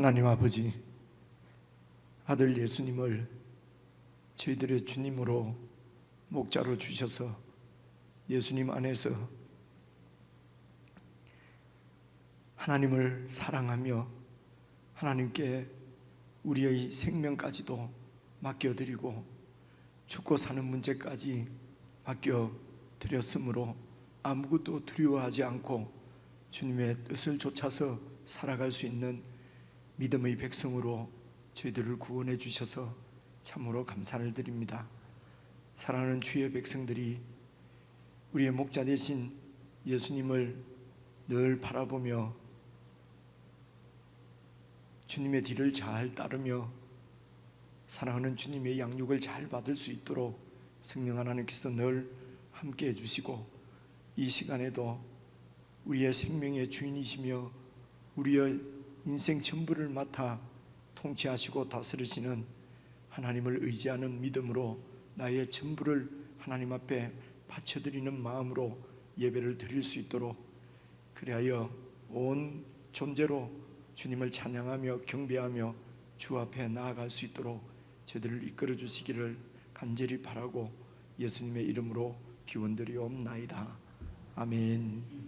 하나님 아버지, 아들 예수님을 저희들의 주님으로 목자로 주셔서 예수님 안에서 하나님을 사랑하며 하나님께 우리의 생명까지도 맡겨드리고 죽고 사는 문제까지 맡겨드렸으므로 아무것도 두려워하지 않고 주님의 뜻을 좇아서 살아갈 수 있는 믿음의 백성으로 저희들을 구원해 주셔서 참으로 감사를 드립니다. 사랑하는 주의 백성들이 우리의 목자 되신 예수님을 늘 바라보며 주님의 뒤를 잘 따르며 사랑하는 주님의 양육을 잘 받을 수 있도록 성령 하나님께서 늘 함께 해주시고 이 시간에도 우리의 생명의 주인이시며 우리의 인생 전부를 맡아 통치하시고 다스리시는 하나님을 의지하는 믿음으로 나의 전부를 하나님 앞에 바쳐드리는 마음으로 예배를 드릴 수 있도록, 그리하여 온 존재로 주님을 찬양하며 경배하며 주 앞에 나아갈 수 있도록 저희들을 이끌어 주시기를 간절히 바라고 예수님의 이름으로 기원드리옵나이다. 아멘.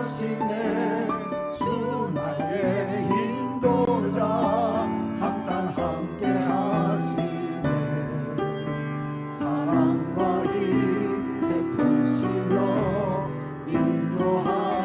하시네. 주 나의 인도자 항상 함께 하시네. 사랑과 힘 베푸시며 인도하시네.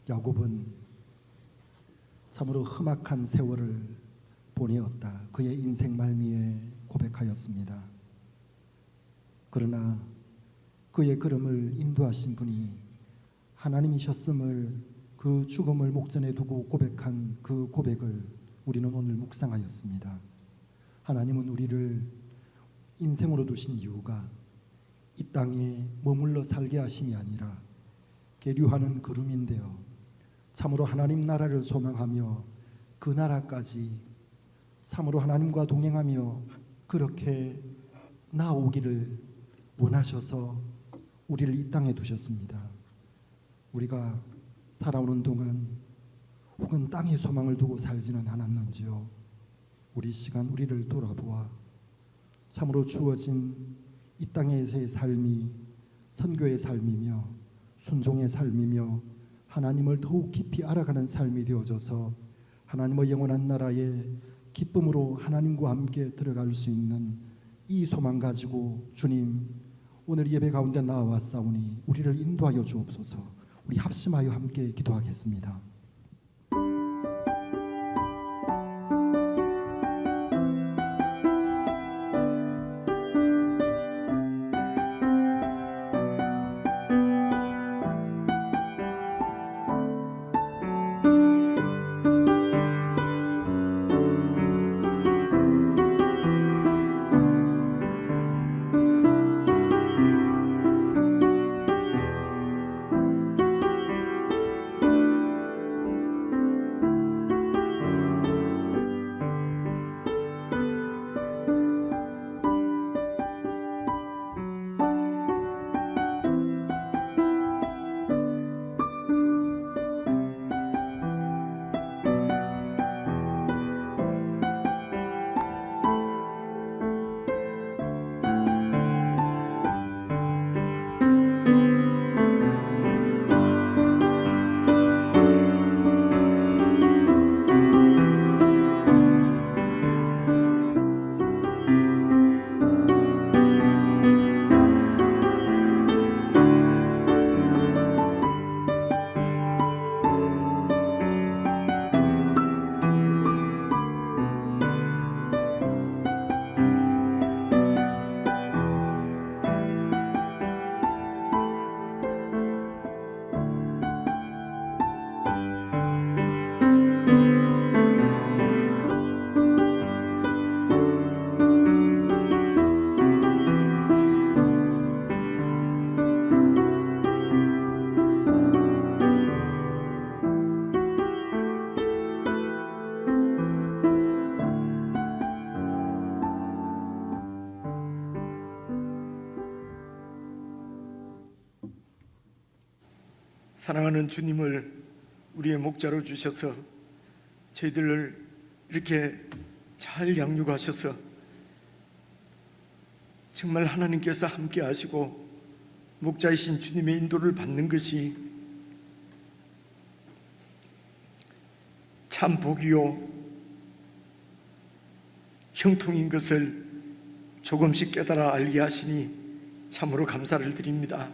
야곱은 참으로 험악한 세월을 보내었다. 그의 인생 말미에 고백하였습니다. 그러나 그의 걸음을 인도하신 분이 하나님이셨음을 그 죽음을 목전에 두고 고백한 그 고백을 우리는 오늘 묵상하였습니다. 하나님은 우리를 인생으로 두신 이유가 이 땅에 머물러 살게 하심이 아니라 계류하는 걸음인데요, 참으로 하나님 나라를 소망하며 그 나라까지 참으로 하나님과 동행하며 그렇게 나아오기를 원하셔서 우리를 이 땅에 두셨습니다. 우리가 살아오는 동안 혹은 땅에 소망을 두고 살지는 않았는지요. 우리 시간 우리를 돌아보아 참으로 주어진 이 땅에서의 삶이 선교의 삶이며 순종의 삶이며 하나님을 더욱 깊이 알아가는 삶이 되어져서 하나님의 영원한 나라에 기쁨으로 하나님과 함께 들어갈 수 있는 이 소망 가지고 주님 오늘 예배 가운데 나와왔사오니 우리를 인도하여 주옵소서. 우리 합심하여 함께 기도하겠습니다. 사랑하는 주님을 우리의 목자로 주셔서 저희들을 이렇게 잘 양육하셔서 정말 하나님께서 함께 하시고 목자이신 주님의 인도를 받는 것이 참 복이요 형통인 것을 조금씩 깨달아 알게 하시니 참으로 감사를 드립니다.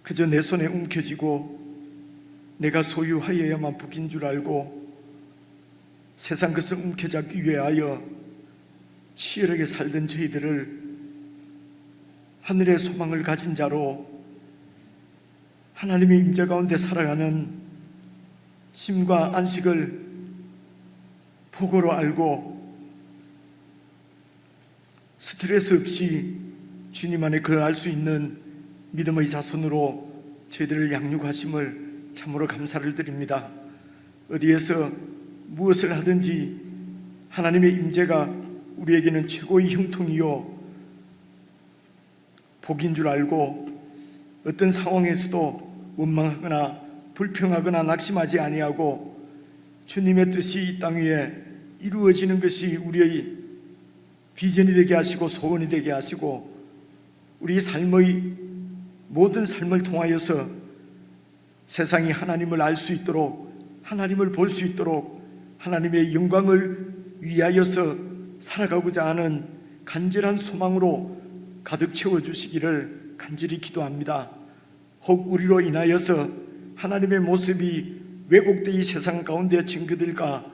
그저 내 손에 움켜쥐고 내가 소유하여야만 복인 줄 알고 세상 것을 움켜잡기 위하여 치열하게 살던 저희들을 하늘의 소망을 가진 자로 하나님의 임재 가운데 살아가는 심과 안식을 복으로 알고 스트레스 없이 주님 안에 거할 수 있는 믿음의 자손으로 저희들을 양육하심을 참으로 감사를 드립니다. 어디에서 무엇을 하든지 하나님의 임재가 우리에게는 최고의 형통이요 복인 줄 알고 어떤 상황에서도 원망하거나 불평하거나 낙심하지 아니하고 주님의 뜻이 이 땅 위에 이루어지는 것이 우리의 비전이 되게 하시고 소원이 되게 하시고 우리 삶의 모든 삶을 통하여서 세상이 하나님을 알 수 있도록 하나님을 볼 수 있도록 하나님의 영광을 위하여서 살아가고자 하는 간절한 소망으로 가득 채워주시기를 간절히 기도합니다. 혹 우리로 인하여서 하나님의 모습이 왜곡되어 이 세상 가운데 증거될까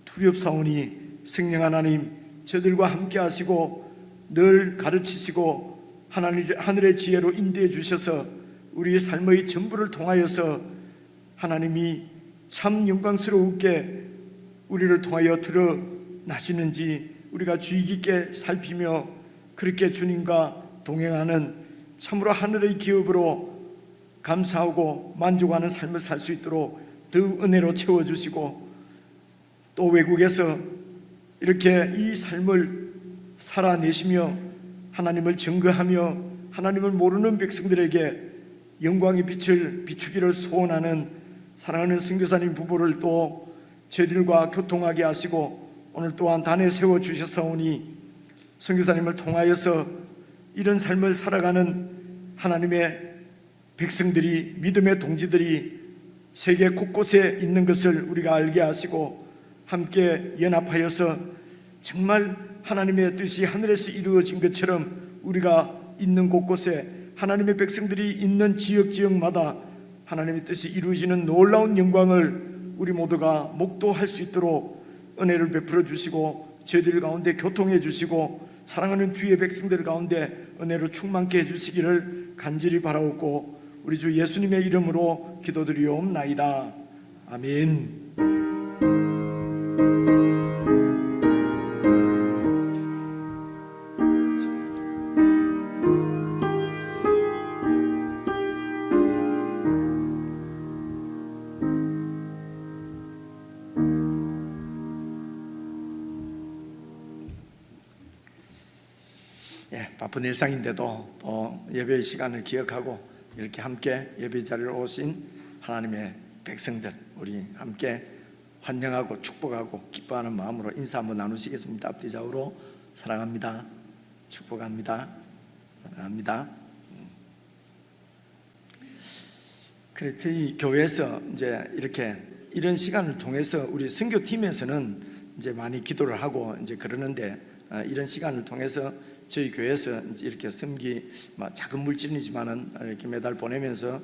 두렵사오니 성령 하나님 저들과 함께 하시고 늘 가르치시고 하늘의 지혜로 인도해 주셔서 우리의 삶의 전부를 통하여서 하나님이 참 영광스럽게 우리를 통하여 드러나시는지 우리가 주의 깊게 살피며 그렇게 주님과 동행하는 참으로 하늘의 기업으로 감사하고 만족하는 삶을 살 수 있도록 더 은혜로 채워주시고, 또 외국에서 이렇게 이 삶을 살아내시며 하나님을 증거하며 하나님을 모르는 백성들에게 영광의 빛을 비추기를 소원하는 사랑하는 선교사님 부부를 또 저희들과 교통하게 하시고 오늘 또한 단에 세워주셨사오니 선교사님을 통하여서 이런 삶을 살아가는 하나님의 백성들이, 믿음의 동지들이 세계 곳곳에 있는 것을 우리가 알게 하시고 함께 연합하여서 정말 하나님의 뜻이 하늘에서 이루어진 것처럼 우리가 있는 곳곳에 하나님의 백성들이 있는 지역마다 하나님의 뜻이 이루어지는 놀라운 영광을 우리 모두가 목도할 수 있도록 은혜를 베풀어 주시고 저희들 가운데 교통해 주시고 사랑하는 주의 백성들 가운데 은혜로 충만케 해주시기를 간절히 바라옵고 우리 주 예수님의 이름으로 기도드리옵나이다. 아멘. 바쁜 일상인데도 또 예배의 시간을 기억하고 이렇게 함께 예배 자리에 오신 하나님의 백성들, 우리 함께 환영하고 축복하고 기뻐하는 마음으로 인사 한번 나누시겠습니다. 앞뒤 좌우로 사랑합니다, 축복합니다, 사랑합니다. 그래, 저희 교회에서 이제 이렇게 이런 시간을 통해서 우리 선교팀에서는 이제 많이 기도를 하고 이제 그러는데, 이런 시간을 통해서 저희 교회에서 이렇게 섬기 작은 물질이지만은 이렇게 매달 보내면서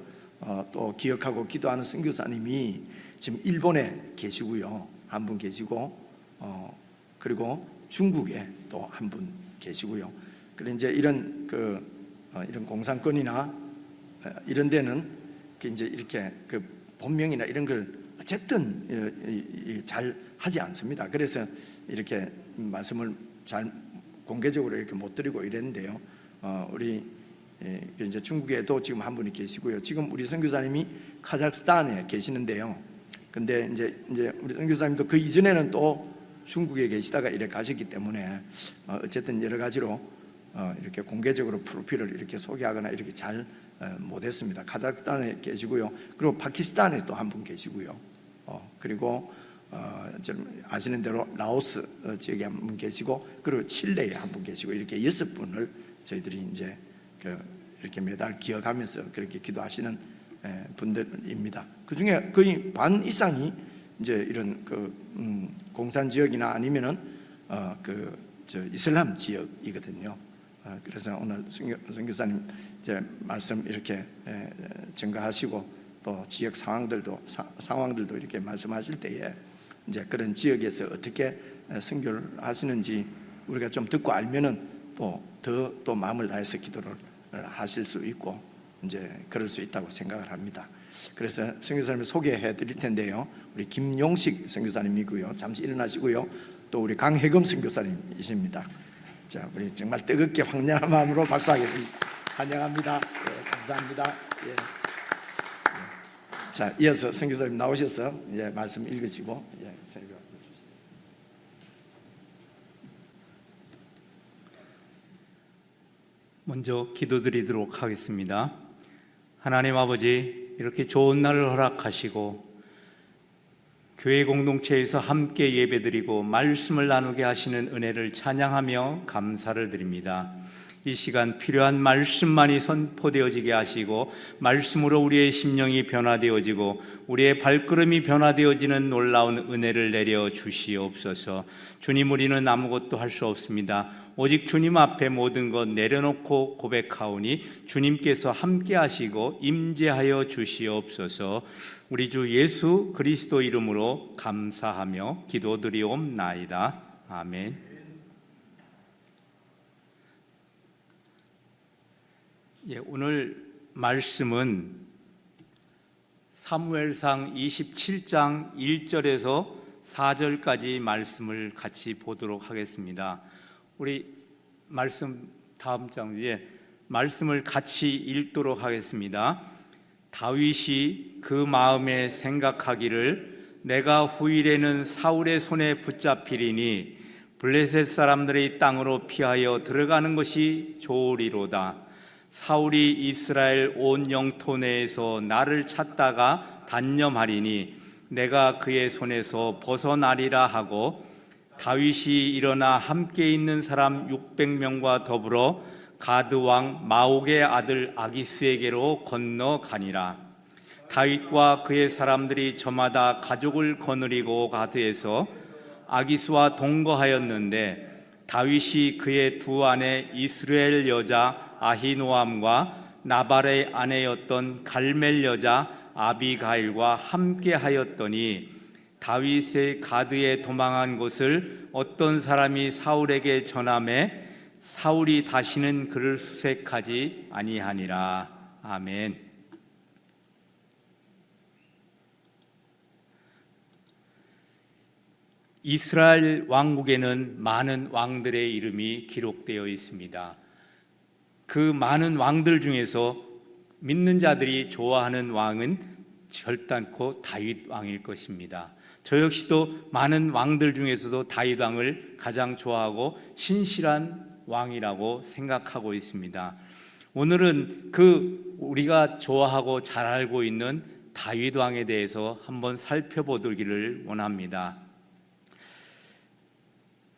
또 기억하고 기도하는 선교사님이 지금 일본에 계시고요, 한 분 계시고, 그리고 중국에 또 한 분 계시고요. 그리고 이제 이런 이런 공산권이나 이런 데는 이제 이렇게 본명이나 이런 걸 어쨌든 잘 하지 않습니다. 그래서 이렇게 말씀을 잘 공개적으로 이렇게 못 드리고 이랬는데요. 우리 이제 중국에도 지금 한 분이 계시고요. 지금 우리 선교사님이 카자흐스탄에 계시는데요. 근데 이제 우리 선교사님도 그 이전에는 또 중국에 계시다가 이렇게 가셨기 때문에 어쨌든 여러 가지로 이렇게 공개적으로 프로필을 이렇게 소개하거나 이렇게 잘 못했습니다. 카자흐스탄에 계시고요. 그리고 파키스탄에 또 한 분 계시고요. 그리고 아시는 대로 라오스 지역에 한 분 계시고, 그리고 칠레에 한 분 계시고, 이렇게 6분을 저희들이 이제 이렇게 매달 기억하면서 그렇게 기도하시는 분들입니다. 그 중에 거의 반 이상이 이제 이런 공산 지역이나 아니면은 이슬람 지역이거든요. 그래서 오늘 선교사님 이제 말씀 이렇게 증거하시고 또 지역 상황들도 이렇게 말씀하실 때에 이제 그런 지역에서 어떻게 선교를 하시는지 우리가 좀 듣고 알면은 또 마음을 다해서 기도를 하실 수 있고 이제 그럴 수 있다고 생각을 합니다. 그래서 선교사님을 소개해 드릴 텐데요. 우리 김용식 선교사님이고요. 잠시 일어나시고요. 또 우리 강혜금 선교사님이십니다. 자, 우리 정말 뜨겁게 황량한 마음으로 박수하겠습니다. 환영합니다. 예, 감사합니다. 예. 자, 이어서 선교사님 나오셔서 이제 말씀 읽으시고 설교. 먼저 기도드리도록 하겠습니다. 하나님 아버지, 이렇게 좋은 날을 허락하시고 교회 공동체에서 함께 예배드리고 말씀을 나누게 하시는 은혜를 찬양하며 감사를 드립니다. 이 시간 필요한 말씀만이 선포되어지게 하시고 말씀으로 우리의 심령이 변화되어지고 우리의 발걸음이 변화되어지는 놀라운 은혜를 내려 주시옵소서. 주님, 우리는 아무것도 할 수 없습니다. 오직 주님 앞에 모든 것 내려놓고 고백하오니 주님께서 함께 하시고 임재하여 주시옵소서. 우리 주 예수 그리스도 이름으로 감사하며 기도드리옵나이다. 아멘. 오늘 말씀은 사무엘상 27장 1절에서 4절까지 말씀을 같이 보도록 하겠습니다. 우리 말씀 다음 장 위에 말씀을 같이 읽도록 하겠습니다. 다윗이 그 마음에 생각하기를 내가 후일에는 사울의 손에 붙잡히리니 블레셋 사람들의 땅으로 피하여 들어가는 것이 좋으리로다. 사울이 이스라엘 온 영토 내에서 나를 찾다가 단념하리니 내가 그의 손에서 벗어나리라 하고 다윗이 일어나 함께 있는 사람 600명과 더불어 가드 왕 마옥의 아들 아기스에게로 건너가니라. 다윗과 그의 사람들이 저마다 가족을 거느리고 가드에서 아기스와 동거하였는데 다윗이 그의 두 아내 이스라엘 여자 아히노암과 나발의 아내였던 갈멜 여자 아비가일과 함께 하였더니 다윗의 가드에 도망한 것을 어떤 사람이 사울에게 전하매 사울이 다시는 그를 수색하지 아니하니라. 아멘. 이스라엘 왕국에는 많은 왕들의 이름이 기록되어 있습니다. 그 많은 왕들 중에서 믿는 자들이 좋아하는 왕은 결단코 다윗 왕일 것입니다. 저 역시도 많은 왕들 중에서도 다윗 왕을 가장 좋아하고 신실한 왕이라고 생각하고 있습니다. 오늘은 그 우리가 좋아하고 잘 알고 있는 다윗 왕에 대해서 한번 살펴보기를 원합니다.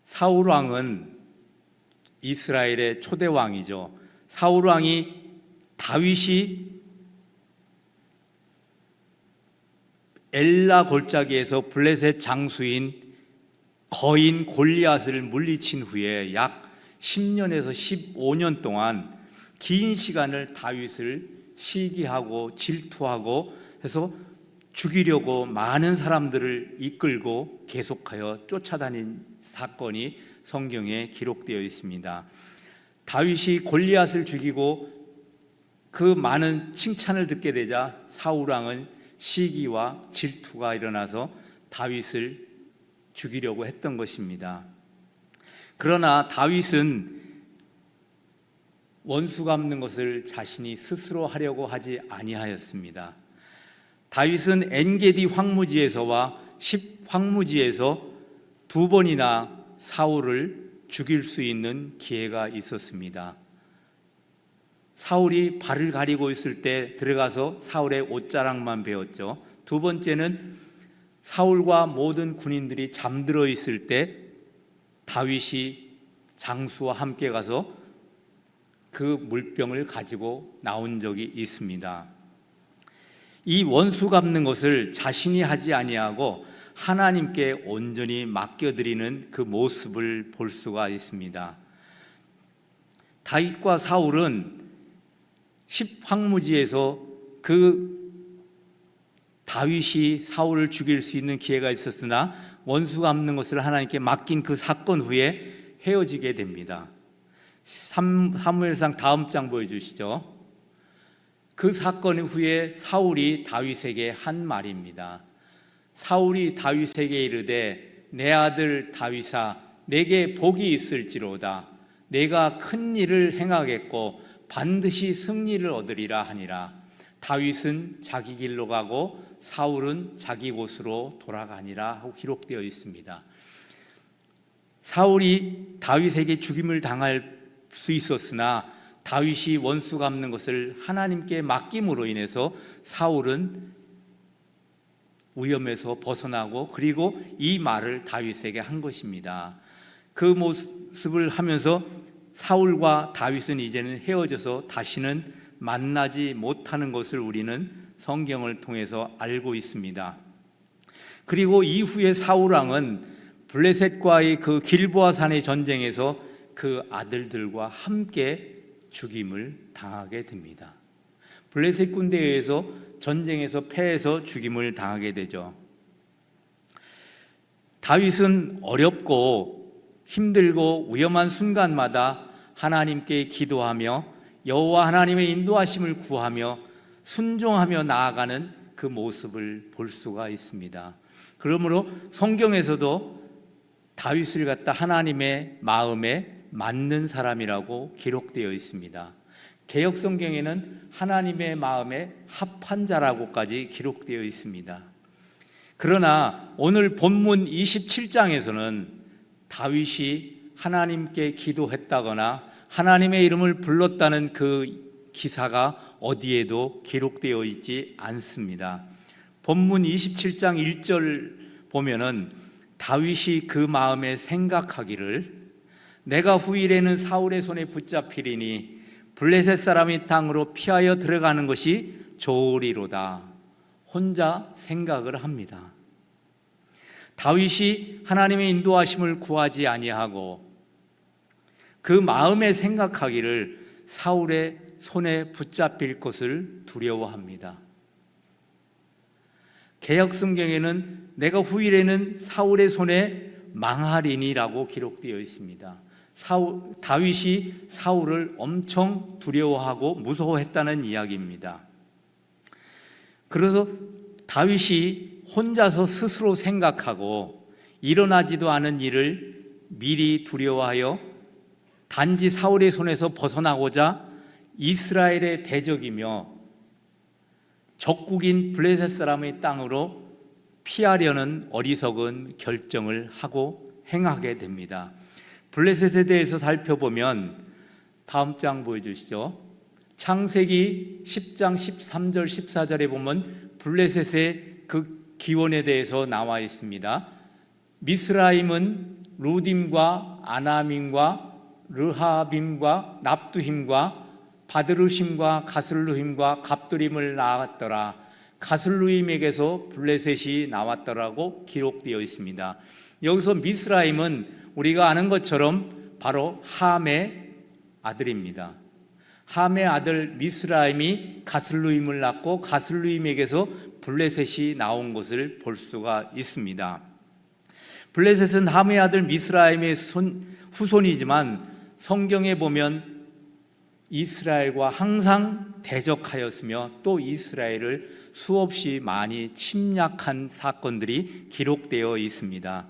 사울 왕은 이스라엘의 초대 왕이죠. 사울 왕이 다윗이 엘라 골짜기에서 블레셋 장수인 거인 골리앗을 물리친 후에 약 10년에서 15년 동안 긴 시간을 다윗을 시기하고 질투하고 해서 죽이려고 많은 사람들을 이끌고 계속하여 쫓아다닌 사건이 성경에 기록되어 있습니다. 다윗이 골리앗을 죽이고 그 많은 칭찬을 듣게 되자 사울 왕은 시기와 질투가 일어나서 다윗을 죽이려고 했던 것입니다. 그러나 다윗은 원수 갚는 것을 자신이 스스로 하려고 하지 아니하였습니다. 다윗은 엔게디 황무지에서와 10황무지에서 두 번이나 사울을 죽일 수 있는 기회가 있었습니다. 사울이 발을 가리고 있을 때 들어가서 사울의 옷자락만 베었죠. 두 번째는 사울과 모든 군인들이 잠들어 있을 때 다윗이 장수와 함께 가서 그 물병을 가지고 나온 적이 있습니다. 이 원수 갚는 것을 자신이 하지 아니하고 하나님께 온전히 맡겨드리는 그 모습을 볼 수가 있습니다. 다윗과 사울은 10황무지에서 그 다윗이 사울을 죽일 수 있는 기회가 있었으나 원수 갚는 것을 하나님께 맡긴 그 사건 후에 헤어지게 됩니다. 사무엘상 다음 장 보여주시죠. 그 사건 후에 사울이 다윗에게 한 말입니다. 사울이 다윗에게 이르되 내 아들 다윗아 내게 복이 있을지로다. 내가 큰 일을 행하겠고 반드시 승리를 얻으리라 하니라. 다윗은 자기 길로 가고 사울은 자기 곳으로 돌아가니라 하고 기록되어 있습니다. 사울이 다윗에게 죽임을 당할 수 있었으나 다윗이 원수 갚는 것을 하나님께 맡김으로 인해서 사울은 위험에서 벗어나고 그리고 이 말을 다윗에게 한 것입니다. 그 모습을 하면서 사울과 다윗은 이제는 헤어져서 다시는 만나지 못하는 것을 우리는 성경을 통해서 알고 있습니다. 그리고 이후에 사울 왕은 블레셋과의 그 길보아 산의 전쟁에서 그 아들들과 함께 죽임을 당하게 됩니다. 블레셋 군대에 의해서 전쟁에서 패해서 죽임을 당하게 되죠. 다윗은 어렵고 힘들고 위험한 순간마다 하나님께 기도하며 여호와 하나님의 인도하심을 구하며 순종하며 나아가는 그 모습을 볼 수가 있습니다. 그러므로 성경에서도 다윗을 갖다 하나님의 마음에 맞는 사람이라고 기록되어 있습니다. 개역 성경에는 하나님의 마음에 합한 자라고까지 기록되어 있습니다. 그러나 오늘 본문 27장에서는 다윗이 하나님께 기도했다거나 하나님의 이름을 불렀다는 그 기사가 어디에도 기록되어 있지 않습니다. 본문 27장 1절 보면은 다윗이 그 마음에 생각하기를 내가 후일에는 사울의 손에 붙잡히리니 블레셋 사람이 땅으로 피하여 들어가는 것이 좋으리로다. 혼자 생각을 합니다. 다윗이 하나님의 인도하심을 구하지 아니하고 그 마음에 생각하기를 사울의 손에 붙잡힐 것을 두려워합니다. 개역 성경에는 내가 후일에는 사울의 손에 망하리니라고 기록되어 있습니다. 다윗이 사울을 엄청 두려워하고 무서워했다는 이야기입니다. 그래서 다윗이 혼자서 스스로 생각하고 일어나지도 않은 일을 미리 두려워하여 단지 사울의 손에서 벗어나고자 이스라엘의 대적이며 적국인 블레셋 사람의 땅으로 피하려는 어리석은 결정을 하고 행하게 됩니다. 블레셋에 대해서 살펴보면 다음 장 보여주시죠. 창세기 10장 13절 14절에 보면 블레셋의 그 기원에 대해서 나와 있습니다. 미스라임은 루딤과 아나밈과 르하빔과 납두힘과 바드루심과 가슬루힘과 갑두림을 낳았더라. 가슬루임에게서 블레셋이 나왔더라고 기록되어 있습니다. 여기서 미스라임은 우리가 아는 것처럼 바로 함의 아들입니다. 함의 아들 미스라임이 가슬루임을 낳고 가슬루임에게서 블레셋이 나온 것을 볼 수가 있습니다. 블레셋은 함의 아들 미스라임의 후손이지만 성경에 보면 이스라엘과 항상 대적하였으며 또 이스라엘을 수없이 많이 침략한 사건들이 기록되어 있습니다.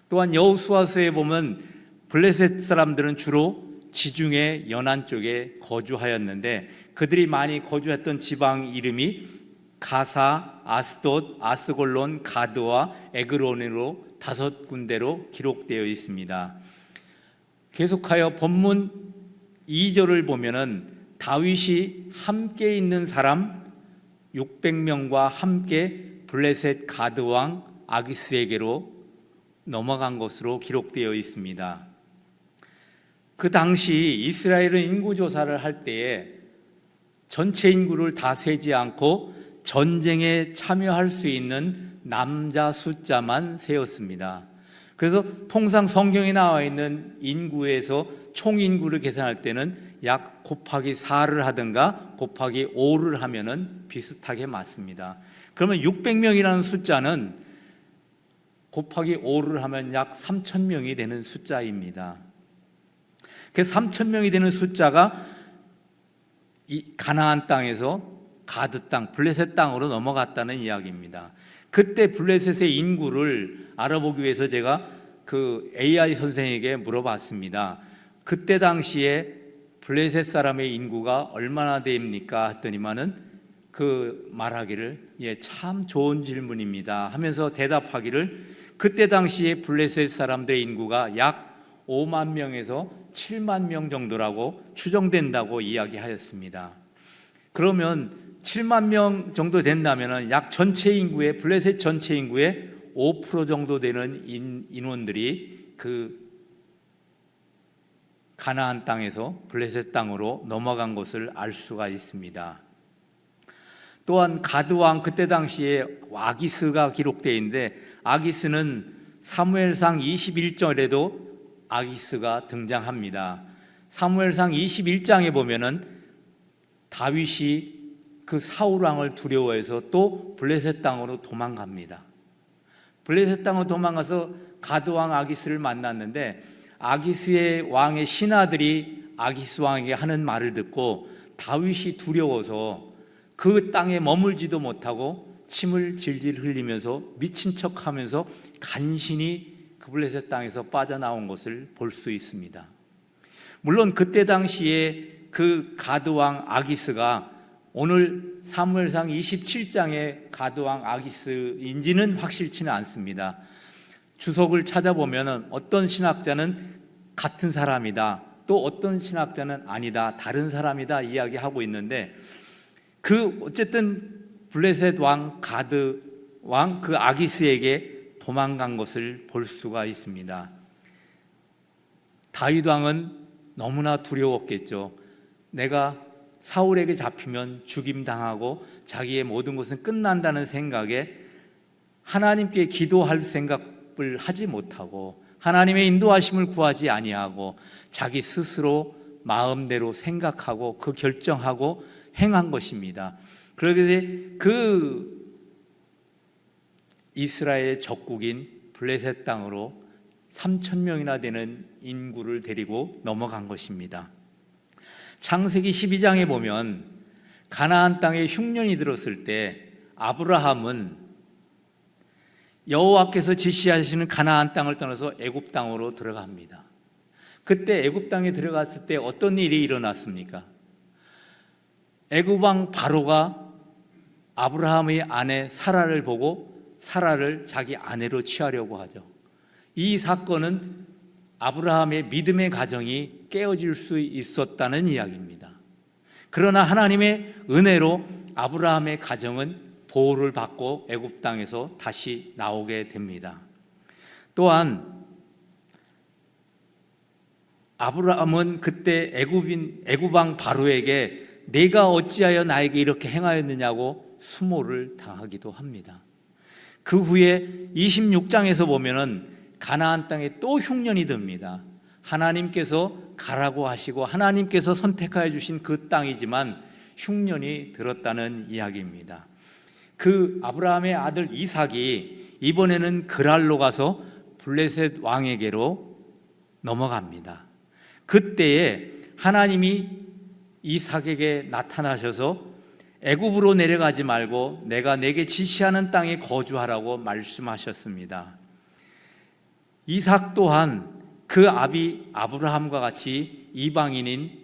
또한 여호수아서에 보면 블레셋 사람들은 주로 지중해 연안 쪽에 거주하였는데 그들이 많이 거주했던 지방 이름이 가사, 아스돗, 아스골론, 가드와 에그론으로 5군데로 기록되어 있습니다. 계속하여 본문 2절을 보면은 다윗이 함께 있는 사람 600명과 함께 블레셋 가드 왕 아기스에게로 넘어간 것으로 기록되어 있습니다. 그 당시 이스라엘은 인구조사를 할 때에 전체 인구를 다 세지 않고 전쟁에 참여할 수 있는 남자 숫자만 세었습니다. 그래서 통상 성경에 나와 있는 인구에서 총 인구를 계산할 때는 약 곱하기 4를 하든가 곱하기 5를 하면은 비슷하게 맞습니다. 그러면 600명이라는 숫자는 곱하기 5를 하면 약 3,000명이 되는 숫자입니다. 그 3,000명이 되는 숫자가 이 가나안 땅에서 가드 땅, 블레셋 땅으로 넘어갔다는 이야기입니다. 그때 블레셋의 인구를 알아보기 위해서 제가 그 AI 선생에게 물어봤습니다. 그때 당시에 블레셋 사람의 인구가 얼마나 됩니까? 했더니만은 그 말하기를 참 좋은 질문입니다 하면서 대답하기를 그때 당시에 블레셋 사람들의 인구가 약 5만 명에서 7만 명 정도라고 추정된다고 이야기하였습니다. 그러면 7만 명 정도 된다면 약 전체 인구의 블레셋 전체 인구의 5% 정도 되는 인원들이 그 가나안 땅에서 블레셋 땅으로 넘어간 것을 알 수가 있습니다. 또한 가드 왕 그때 당시에 아기스가 기록되어 있는데 아기스는 사무엘상 21절에도 아기스가 등장합니다. 사무엘상 21장에 보면은 다윗이 그 사울 왕을 두려워해서 또 블레셋 땅으로 도망갑니다. 블레셋 땅으로 도망가서 가드 왕 아기스를 만났는데 아기스의 왕의 신하들이 아기스 왕에게 하는 말을 듣고 다윗이 두려워서 그 땅에 머물지도 못하고 침을 질질 흘리면서 미친 척하면서 간신히 그 블레셋 땅에서 빠져나온 것을 볼 수 있습니다. 물론 그때 당시에 그 가드왕 아기스가 오늘 사무엘상 27장의 가드왕 아기스인지는 확실치는 않습니다. 주석을 찾아보면 어떤 신학자는 같은 사람이다, 또 어떤 신학자는 아니다, 다른 사람이다 이야기하고 있는데, 어쨌든 블레셋 왕 가드 왕 그 아기스에게 도망간 것을 볼 수가 있습니다. 다윗 왕은 너무나 두려웠겠죠. 내가 사울에게 잡히면 죽임당하고 자기의 모든 것은 끝난다는 생각에 하나님께 기도할 생각을 하지 못하고 하나님의 인도하심을 구하지 아니하고 자기 스스로 마음대로 생각하고 그 결정하고 행한 것입니다. 그러게 그 이스라엘의 적국인 블레셋 땅으로 3,000명이나 되는 인구를 데리고 넘어간 것입니다. 창세기 12장에 보면 가나안 땅에 흉년이 들었을 때 아브라함은 여호와께서 지시하시는 가나안 땅을 떠나서 애굽 땅으로 들어갑니다. 그때 애굽 땅에 들어갔을 때 어떤 일이 일어났습니까? 애굽 왕 바로가 아브라함의 아내 사라를 보고 사라를 자기 아내로 취하려고 하죠. 이 사건은 아브라함의 믿음의 가정이 깨어질 수 있었다는 이야기입니다. 그러나 하나님의 은혜로 아브라함의 가정은 보호를 받고 애굽 땅에서 다시 나오게 됩니다. 또한 아브라함은 그때 애굽 왕 바로에게 내가 어찌하여 나에게 이렇게 행하였느냐고 수모를 당하기도 합니다. 그 후에 26장에서 보면은 가나안 땅에 또 흉년이 듭니다. 하나님께서 가라고 하시고 하나님께서 선택하여 주신 그 땅이지만 흉년이 들었다는 이야기입니다. 그 아브라함의 아들 이삭이 이번에는 그랄로 가서 블레셋 왕에게로 넘어갑니다. 그때에 하나님이 이삭에게 나타나셔서 애굽으로 내려가지 말고 내가 내게 지시하는 땅에 거주하라고 말씀하셨습니다. 이삭 또한 그 아비 아브라함과 같이 이방인인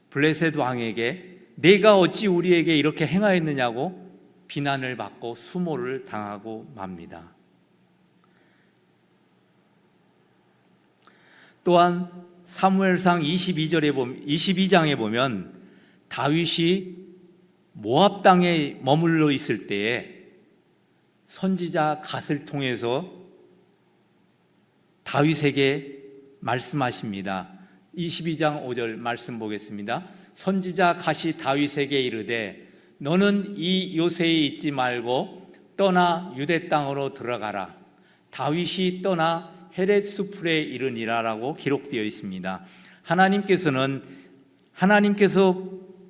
블레셋 왕에게 내가 어찌 우리에게 이렇게 행하였느냐고 비난을 받고 수모를 당하고 맙니다. 또한 사무엘상 22장에 보면 다윗이 모압 땅에 머물러 있을 때에 선지자 갓을 통해서 다윗에게 말씀하십니다. 22장 5절 말씀 보겠습니다. 선지자 갓이 다윗에게 이르되 너는 이 요새에 있지 말고 떠나 유대 땅으로 들어가라. 다윗이 떠나 헤렛수풀에 이르니라라고 기록되어 있습니다. 하나님께서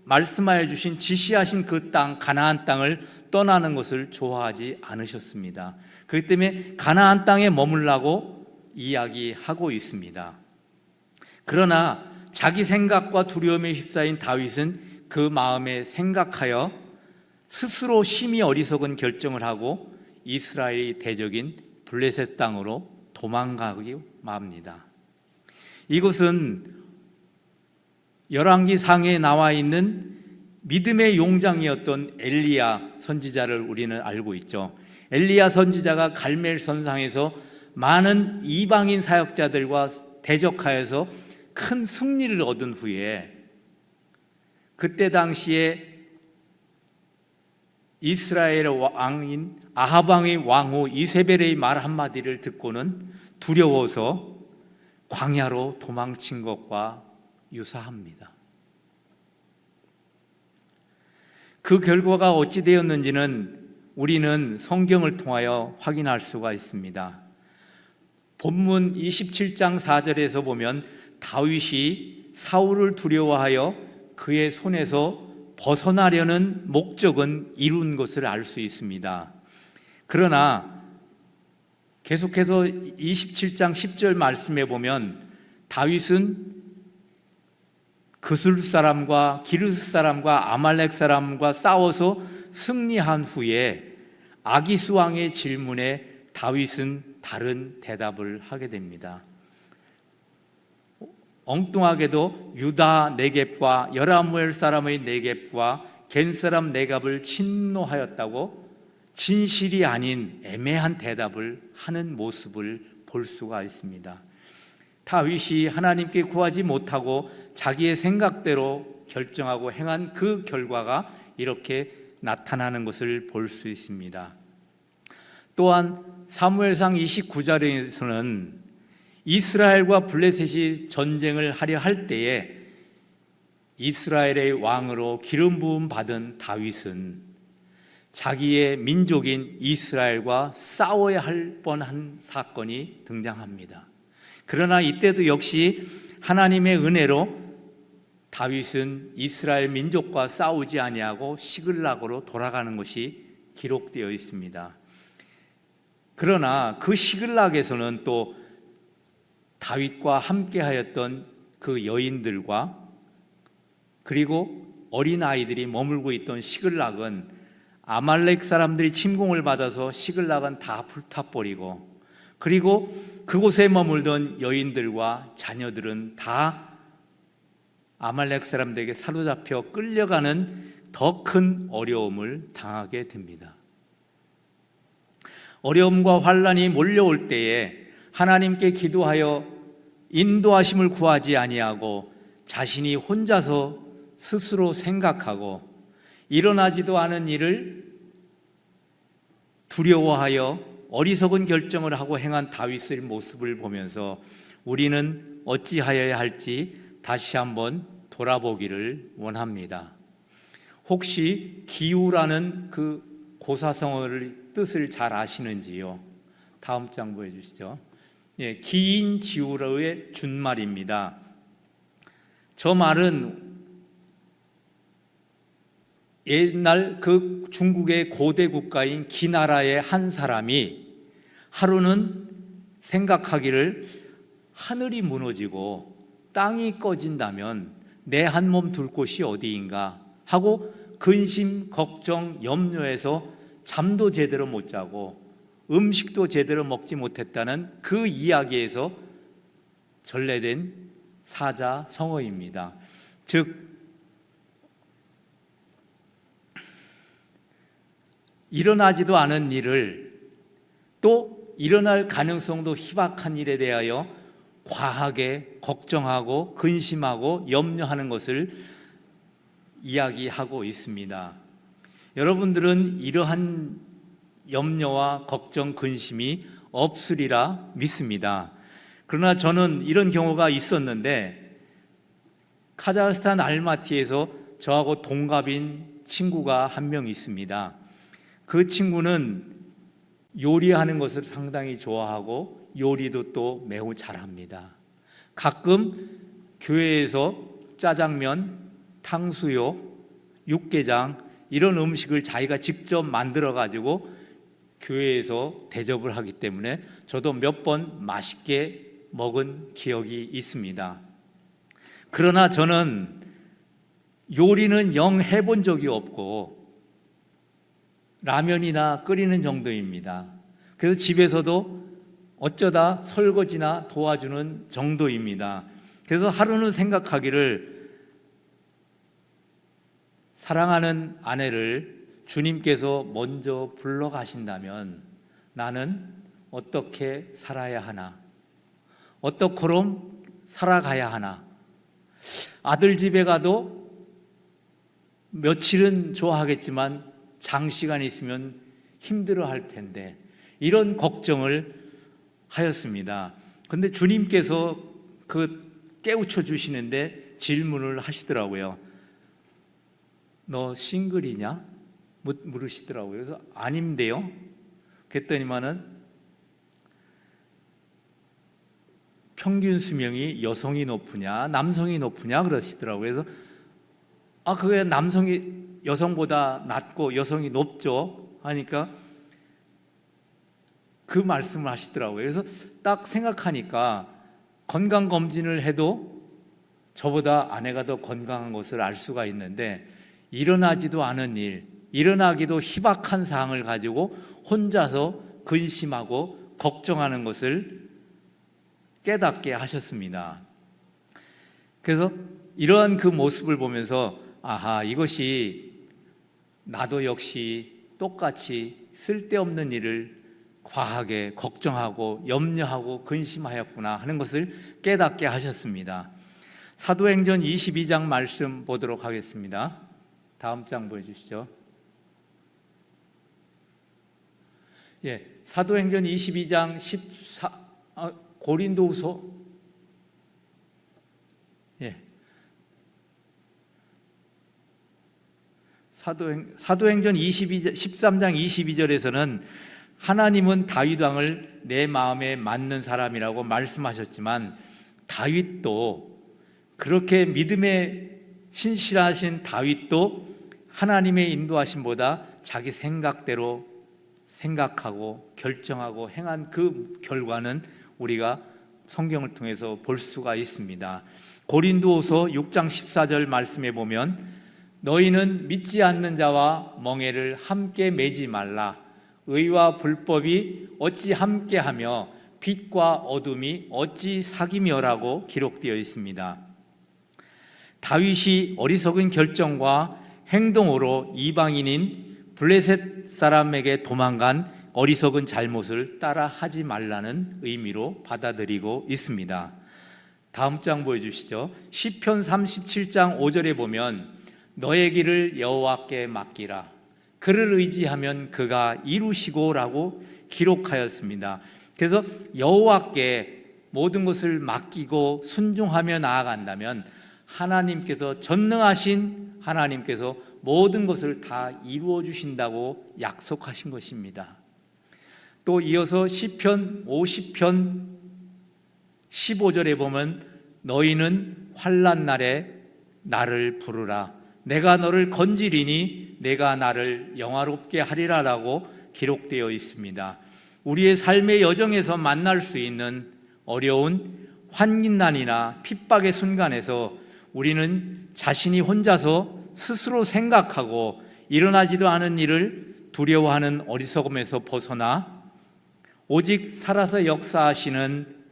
말씀하여 주신 지시하신 그 땅 가나안 땅을 떠나는 것을 좋아하지 않으셨습니다. 그렇기 때문에 가나안 땅에 머물라고 이야기하고 있습니다. 그러나 자기 생각과 두려움에 휩싸인 다윗은 그 마음에 생각하여 스스로 심히 어리석은 결정을 하고 이스라엘의 대적인 블레셋 땅으로 도망가기 맙니다. 이것은 열왕기 상에 나와 있는 믿음의 용장이었던 엘리야 선지자를 우리는 알고 있죠. 엘리야 선지자가 갈멜 선상에서 많은 이방인 사역자들과 대적하여서 큰 승리를 얻은 후에 그때 당시에 이스라엘 왕인 아합 왕의 왕후 이세벨의 말 한마디를 듣고는 두려워서 광야로 도망친 것과 유사합니다. 그 결과가 어찌 되었는지는 우리는 성경을 통하여 확인할 수가 있습니다. 본문 27장 4절에서 보면 다윗이 사울을 두려워하여 그의 손에서 벗어나려는 목적은 이룬 것을 알 수 있습니다. 그러나 계속해서 27장 10절 말씀에 보면 다윗은 그술 사람과 기르스 사람과 아말렉 사람과 싸워서 승리한 후에 아기스 왕의 질문에 다윗은 다른 대답을 하게 됩니다. 엉뚱하게도 유다 네겝과 여라무엘 사람의 네겝과 겐 사람 네겝을 침노하였다고 진실이 아닌 애매한 대답을 하는 모습을 볼 수가 있습니다. 다윗이 하나님께 구하지 못하고 자기의 생각대로 결정하고 행한 그 결과가 이렇게 나타나는 것을 볼 수 있습니다. 또한 사무엘상 29장에서는 이스라엘과 블레셋이 전쟁을 하려 할 때에 이스라엘의 왕으로 기름 부음 받은 다윗은 자기의 민족인 이스라엘과 싸워야 할 뻔한 사건이 등장합니다. 그러나 이때도 역시 하나님의 은혜로 다윗은 이스라엘 민족과 싸우지 아니하고 시글락으로 돌아가는 것이 기록되어 있습니다. 그러나 그 시글락에서는 또 다윗과 함께하였던 그 여인들과 그리고 어린아이들이 머물고 있던 시글락은 아말렉 사람들이 침공을 받아서 시글락은 다 불타버리고, 그리고 그곳에 머물던 여인들과 자녀들은 다 아말렉 사람들에게 사로잡혀 끌려가는 더 큰 어려움을 당하게 됩니다. 어려움과 환난이 몰려올 때에 하나님께 기도하여 인도하심을 구하지 아니하고 자신이 혼자서 스스로 생각하고 일어나지도 않은 일을 두려워하여 어리석은 결정을 하고 행한 다윗의 모습을 보면서 우리는 어찌하여야 할지 다시 한번 돌아보기를 원합니다. 혹시 기우라는 그 고사성어의 뜻을 잘 아시는지요? 다음 장 보여주시죠. 예, 기인 지우라의 준말입니다. 저 말은 옛날 그 중국의 고대 국가인 기나라의 한 사람이 하루는 생각하기를 하늘이 무너지고 땅이 꺼진다면 내 한 몸 둘 곳이 어디인가 하고 근심, 걱정, 염려해서 잠도 제대로 못 자고 음식도 제대로 먹지 못했다는 그 이야기에서 전래된 사자성어입니다. 즉 일어나지도 않은 일을, 또 일어날 가능성도 희박한 일에 대하여 과하게 걱정하고 근심하고 염려하는 것을 이야기하고 있습니다. 여러분들은 이러한 염려와 걱정, 근심이 없으리라 믿습니다. 그러나 저는 이런 경우가 있었는데, 카자흐스탄 알마티에서 저하고 동갑인 친구가 한 명 있습니다. 그 친구는 요리하는 것을 상당히 좋아하고 요리도 또 매우 잘합니다. 가끔 교회에서 짜장면, 탕수육, 육개장 이런 음식을 자기가 직접 만들어 가지고 교회에서 대접을 하기 때문에 저도 몇 번 맛있게 먹은 기억이 있습니다. 그러나 저는 요리는 영 해본 적이 없고 라면이나 끓이는 정도입니다. 그래서 집에서도 어쩌다 설거지나 도와주는 정도입니다. 그래서 하루는 생각하기를 사랑하는 아내를 주님께서 먼저 불러 가신다면 나는 어떻게 살아야 하나? 어떻게럼 살아가야 하나? 아들 집에 가도 며칠은 좋아하겠지만 장시간 있으면 힘들어 할 텐데, 이런 걱정을 하였습니다. 그런데 주님께서 깨우쳐 주시는데 질문을 하시더라고요. 너 싱글이냐? 물으시더라고요. 그래서 아닌데요. 그랬더니만은 평균 수명이 여성이 높으냐 남성이 높으냐 그러시더라고요. 그래서 그게 남성이 여성보다 낮고 여성이 높죠 하니까 그 말씀을 하시더라고요. 그래서 딱 생각하니까 건강검진을 해도 저보다 아내가 더 건강한 것을 알 수가 있는데, 일어나지도 않은 일, 일어나기도 희박한 사항을 가지고 혼자서 근심하고 걱정하는 것을 깨닫게 하셨습니다. 그래서 이러한 그 모습을 보면서 아하, 이것이 나도 역시 똑같이 쓸데없는 일을 과하게 걱정하고 염려하고 근심하였구나 하는 것을 깨닫게 하셨습니다. 사도행전 22장 말씀 보도록 하겠습니다. 다음 장 보여주시죠. 예, 사도행전 22장 14 고린도후서 사도행전 13장 22절에서는 하나님은 다윗 왕을 내 마음에 맞는 사람이라고 말씀하셨지만 다윗도 그렇게 믿음에 신실하신 다윗도 하나님의 인도하심보다 자기 생각대로 생각하고 결정하고 행한 그 결과는 우리가 성경을 통해서 볼 수가 있습니다. 고린도후서 6장 14절 말씀에 보면 너희는 믿지 않는 자와 멍에를 함께 매지 말라. 의와 불법이 어찌 함께하며 빛과 어둠이 어찌 사귀며라고 기록되어 있습니다. 다윗이 어리석은 결정과 행동으로 이방인인 블레셋 사람에게 도망간 어리석은 잘못을 따라 하지 말라는 의미로 받아들이고 있습니다. 다음 장 보여주시죠. 시편 37장 5절에 보면 너의 길을 여호와께 맡기라. 그를 의지하면 그가 이루시고라고 기록하였습니다. 그래서 여호와께 모든 것을 맡기고 순종하며 나아간다면 하나님께서 전능하신 하나님께서 모든 것을 다 이루어 주신다고 약속하신 것입니다. 또 이어서 시편 50편 15절에 보면 너희는 환난 날에 나를 부르라. 내가 너를 건지리니 내가 나를 영화롭게 하리라라고 기록되어 있습니다. 우리의 삶의 여정에서 만날 수 있는 어려운 환난이나 핍박의 순간에서 우리는 자신이 혼자서 스스로 생각하고 일어나지도 않은 일을 두려워하는 어리석음에서 벗어나 오직 살아서 역사하시는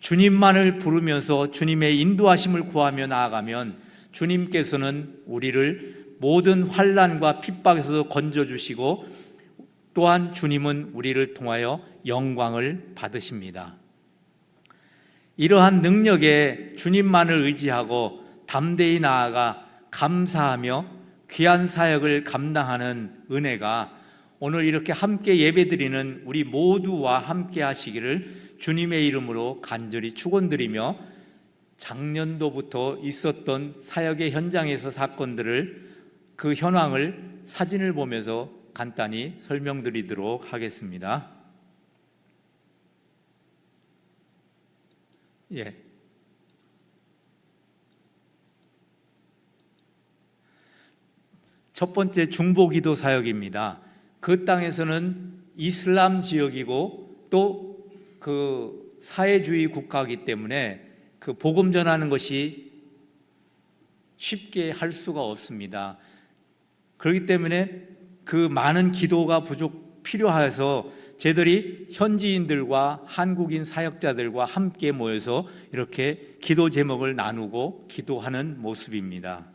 주님만을 부르면서 주님의 인도하심을 구하며 나아가면 주님께서는 우리를 모든 환난과 핍박에서 건져주시고 또한 주님은 우리를 통하여 영광을 받으십니다. 이러한 능력에 주님만을 의지하고 담대히 나아가 감사하며 귀한 사역을 감당하는 은혜가 오늘 이렇게 함께 예배드리는 우리 모두와 함께 하시기를 주님의 이름으로 간절히 축원드리며 작년도부터 있었던 사역의 현장에서 사건들을 그 현황을 사진을 보면서 간단히 설명드리도록 하겠습니다. 예. 첫 번째 중보기도 사역입니다. 그 땅에서는 이슬람 지역이고 또 그 사회주의 국가이기 때문에 그 복음 전하는 것이 쉽게 할 수가 없습니다. 그렇기 때문에 그 많은 기도가 필요해서 저희들이 현지인들과 한국인 사역자들과 함께 모여서 이렇게 기도 제목을 나누고 기도하는 모습입니다.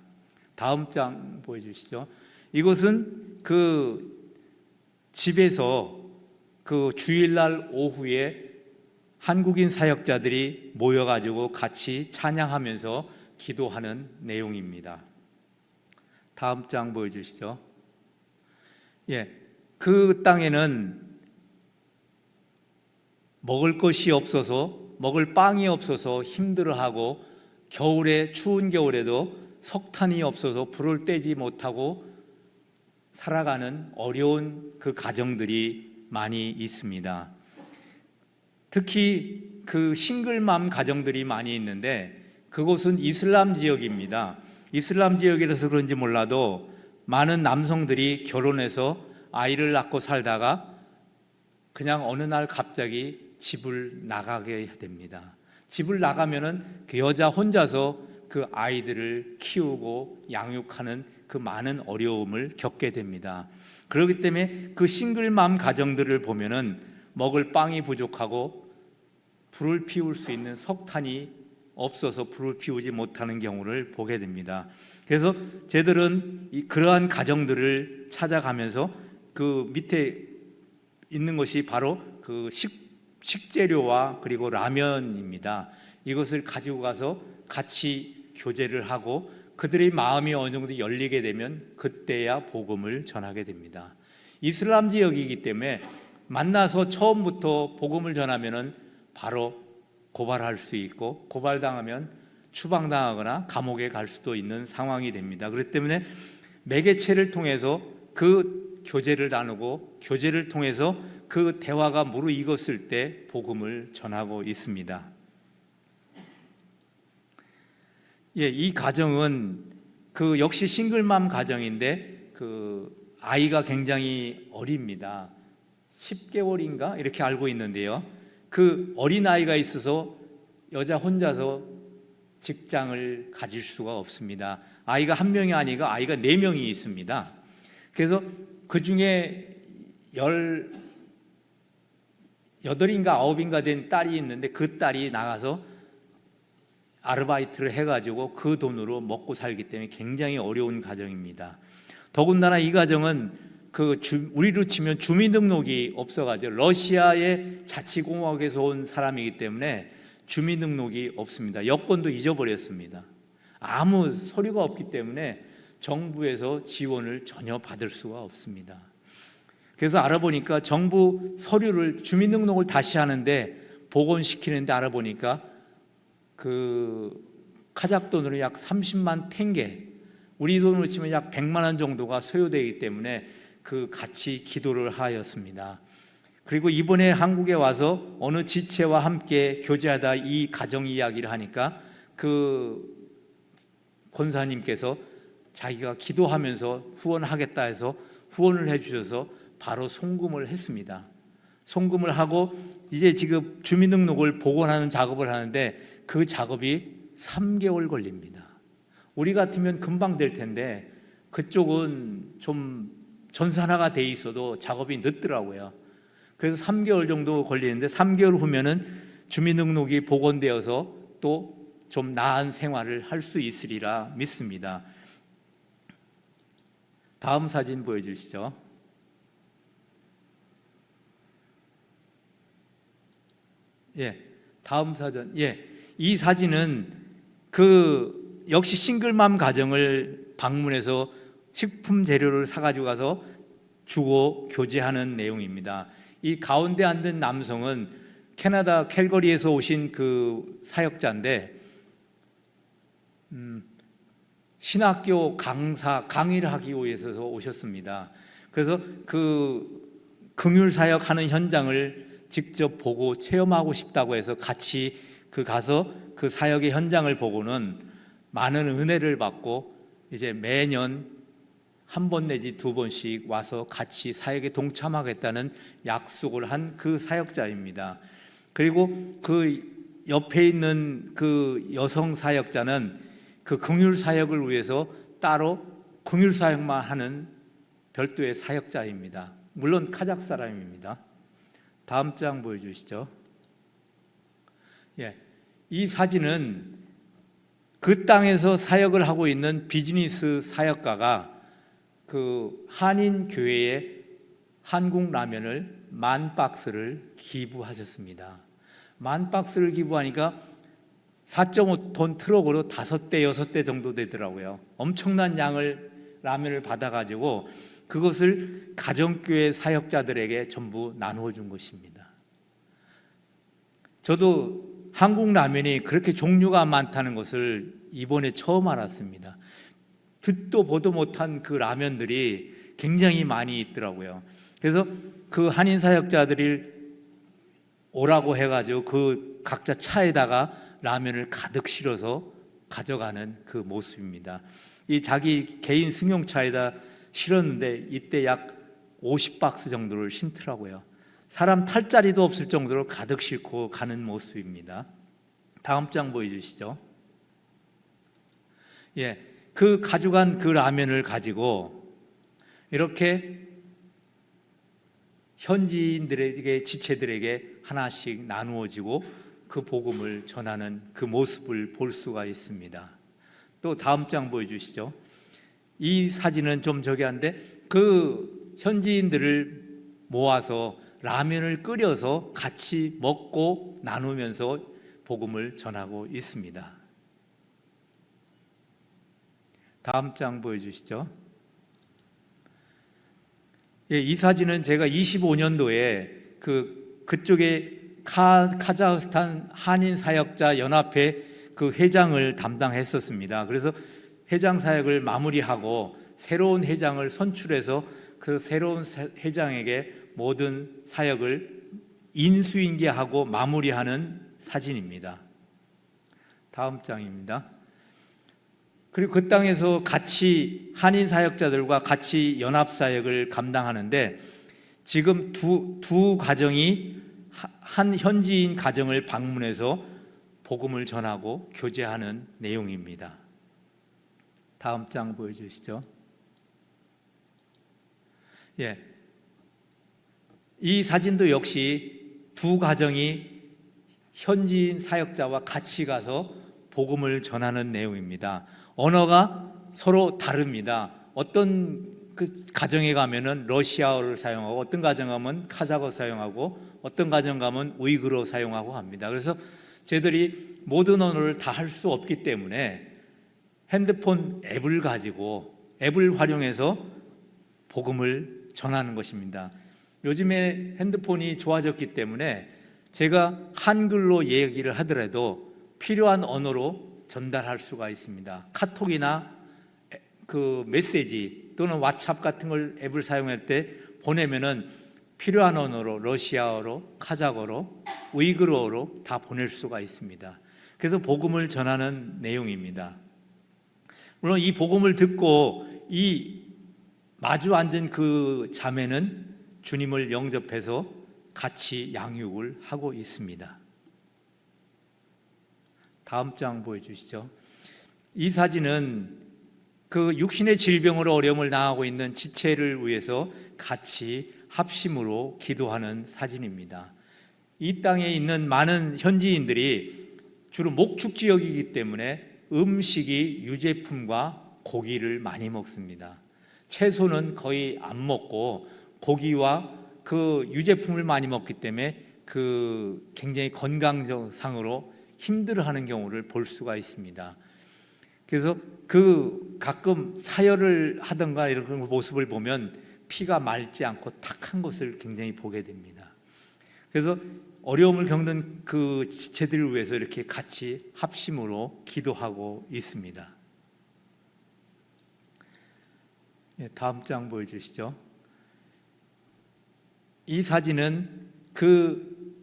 다음 장 보여주시죠. 이것은 그 집에서 그 주일날 오후에 한국인 사역자들이 모여가지고 같이 찬양하면서 기도하는 내용입니다. 다음 장 보여주시죠. 예, 그 땅에는 먹을 것이 없어서 먹을 빵이 없어서 힘들어하고 겨울에 추운 겨울에도 석탄이 없어서 불을 떼지 못하고 살아가는 어려운 그 가정들이 많이 있습니다. 특히 그 싱글맘 가정들이 많이 있는데 그곳은 이슬람 지역입니다. 이슬람 지역이라서 그런지 몰라도 많은 남성들이 결혼해서 아이를 낳고 살다가 그냥 어느 날 갑자기 집을 나가게 됩니다. 집을 나가면은 그 여자 혼자서 그 아이들을 키우고 양육하는 그 많은 어려움을 겪게 됩니다. 그렇기 때문에 그 싱글맘 가정들을 보면은 먹을 빵이 부족하고 불을 피울 수 있는 석탄이 없어서 불을 피우지 못하는 경우를 보게 됩니다. 그래서 저희들은 그러한 가정들을 찾아가면서 그 밑에 있는 것이 바로 그 식재료와 그리고 라면입니다. 이것을 가지고 가서 같이 교제를 하고 그들의 마음이 어느 정도 열리게 되면 그때야 복음을 전하게 됩니다. 이슬람 지역이기 때문에 만나서 처음부터 복음을 전하면은 바로 고발할 수 있고 고발당하면 추방당하거나 감옥에 갈 수도 있는 상황이 됩니다. 그렇기 때문에 매개체를 통해서 그 교제를 나누고 교제를 통해서 그 대화가 무르익었을 때 복음을 전하고 있습니다. 예, 이 가정은 그 역시 싱글맘 가정인데 그 아이가 굉장히 어립니다. 10개월인가 이렇게 알고 있는데요. 그 어린 아이가 있어서 여자 혼자서 직장을 가질 수가 없습니다. 아이가 한 명이 아니고 아이가 4명이 있습니다. 그래서 그 중에 18인가 9인가 된 딸이 있는데 그 딸이 나가서 아르바이트를 해가지고 그 돈으로 먹고 살기 때문에 굉장히 어려운 가정입니다. 더군다나 이 가정은 우리로 치면 주민등록이 없어가지고 러시아의 자치공화국에서 온 사람이기 때문에 주민등록이 없습니다. 여권도 잊어버렸습니다. 아무 서류가 없기 때문에 정부에서 지원을 전혀 받을 수가 없습니다. 그래서 알아보니까 정부 서류를 주민등록을 다시 하는데 복원시키는데 알아보니까 그 카자흐 돈으로 약 30만 탱게, 우리 돈으로 치면 약 100만 원 정도가 소요되기 때문에 그 같이 기도를 하였습니다. 그리고 이번에 한국에 와서 어느 지체와 함께 교제하다 이 가정 이야기를 하니까 그 권사님께서 자기가 기도하면서 후원하겠다 해서 후원을 해주셔서 바로 송금을 했습니다. 송금을 하고 이제 지금 주민등록을 복원하는 작업을 하는데 그 작업이 3개월 걸립니다. 우리 같으면 금방 될 텐데 그쪽은 좀 전산화가 돼 있어도 작업이 늦더라고요. 그래서 3개월 정도 걸리는데 3개월 후면은 주민등록이 복원되어서 또 좀 나은 생활을 할 수 있으리라 믿습니다. 다음 사진 보여주시죠. 예, 다음 사진. 예, 이 사진은 그 역시 싱글맘 가정을 방문해서 식품 재료를 사가지고 가서 주고 교제하는 내용입니다. 이 가운데 앉은 남성은 캐나다 캘거리에서 오신 그 사역자인데 신학교 강의를 하기 위해서 오셨습니다. 그래서 그 긍휼 사역하는 현장을 직접 보고 체험하고 싶다고 해서 같이 가서 그 사역의 현장을 보고는 많은 은혜를 받고 이제 매년 1번 내지 2번씩 와서 같이 사역에 동참하겠다는 약속을 한 그 사역자입니다. 그리고 그 옆에 있는 그 여성 사역자는 그 긍휼 사역을 위해서 따로 긍휼 사역만 하는 별도의 사역자입니다. 물론 카자흐 사람입니다. 다음 장 보여주시죠. 예, 이 사진은 그 땅에서 사역을 하고 있는 비즈니스 사역가가 그 한인 교회에 한국 라면을 10,000박스를 기부하셨습니다. 10,000박스를 기부하니까 4.5톤 트럭으로 5대, 6대 정도 되더라고요. 엄청난 양을 라면을 받아가지고 그것을 가정교회 사역자들에게 전부 나누어 준 것입니다. 저도 한국 라면이 그렇게 종류가 많다는 것을 이번에 처음 알았습니다. 듣도 보도 못한 그 라면들이 굉장히 많이 있더라고요. 그래서 그 한인 사역자들이 오라고 해가지고 그 각자 차에다가 라면을 가득 실어서 가져가는 그 모습입니다. 이 자기 개인 승용차에다 실었는데 이때 약 50박스 정도를 신더라고요. 사람 탈 자리도 없을 정도로 가득 싣고 가는 모습입니다. 다음 장 보여주시죠. 예, 그 가져간 그 라면을 가지고 이렇게 현지인들에게, 지체들에게 하나씩 나누어지고 그 복음을 전하는 그 모습을 볼 수가 있습니다. 또 다음 장 보여주시죠. 이 사진은 좀 저기 한데, 그 현지인들을 모아서 라면을 끓여서 같이 먹고 나누면서 복음을 전하고 있습니다. 다음 장 보여주시죠. 예, 이 사진은 제가 25년도에 그쪽에 카자흐스탄 한인 사역자 연합회 그 회장을 담당했었습니다. 그래서 회장 사역을 마무리하고 새로운 회장을 선출해서 그 새로운 회장에게 모든 사역을 인수인계하고 마무리하는 사진입니다. 다음 장입니다. 그리고 그 땅에서 같이 한인 사역자들과 같이 연합 사역을 감당하는데, 지금 두 가정이 한 현지인 가정을 방문해서 복음을 전하고 교제하는 내용입니다. 다음 장 보여주시죠. 예, 이 사진도 역시 두 가정이 현지인 사역자와 같이 가서 복음을 전하는 내용입니다. 언어가 서로 다릅니다. 어떤 그 가정에 가면은 러시아어를 사용하고, 어떤 가정 가면 카자흐어 사용하고, 어떤 가정 가면 우이그르어 사용하고 합니다. 그래서 저희들이 모든 언어를 다 할 수 없기 때문에 핸드폰 앱을 가지고, 앱을 활용해서 복음을 전하는 것입니다. 요즘에 핸드폰이 좋아졌기 때문에 제가 한글로 얘기를 하더라도 필요한 언어로 전달할 수가 있습니다. 카톡이나 그 메시지 또는 왓츠앱 같은 걸 앱을 사용할 때 보내면은 필요한 언어로, 러시아어로, 카자흐어로, 우이그르어로 다 보낼 수가 있습니다. 그래서 복음을 전하는 내용입니다. 물론 이 복음을 듣고 이 마주 앉은 그 자매는 주님을 영접해서 같이 양육을 하고 있습니다. 다음 장 보여주시죠. 이 사진은 그 육신의 질병으로 어려움을 당하고 있는 지체를 위해서 같이 합심으로 기도하는 사진입니다. 이 땅에 있는 많은 현지인들이 주로 목축 지역이기 때문에 음식이 유제품과 고기를 많이 먹습니다. 채소는 거의 안 먹고 고기와 그 유제품을 많이 먹기 때문에 그 굉장히 건강상으로 힘들어하는 경우를 볼 수가 있습니다. 그래서 그 가끔 사열을 하던가 이런 모습을 보면 피가 맑지 않고 탁한 것을 굉장히 보게 됩니다. 그래서 어려움을 겪는 그 지체들을 위해서 이렇게 같이 합심으로 기도하고 있습니다. 다음 장 보여주시죠. 이 사진은 그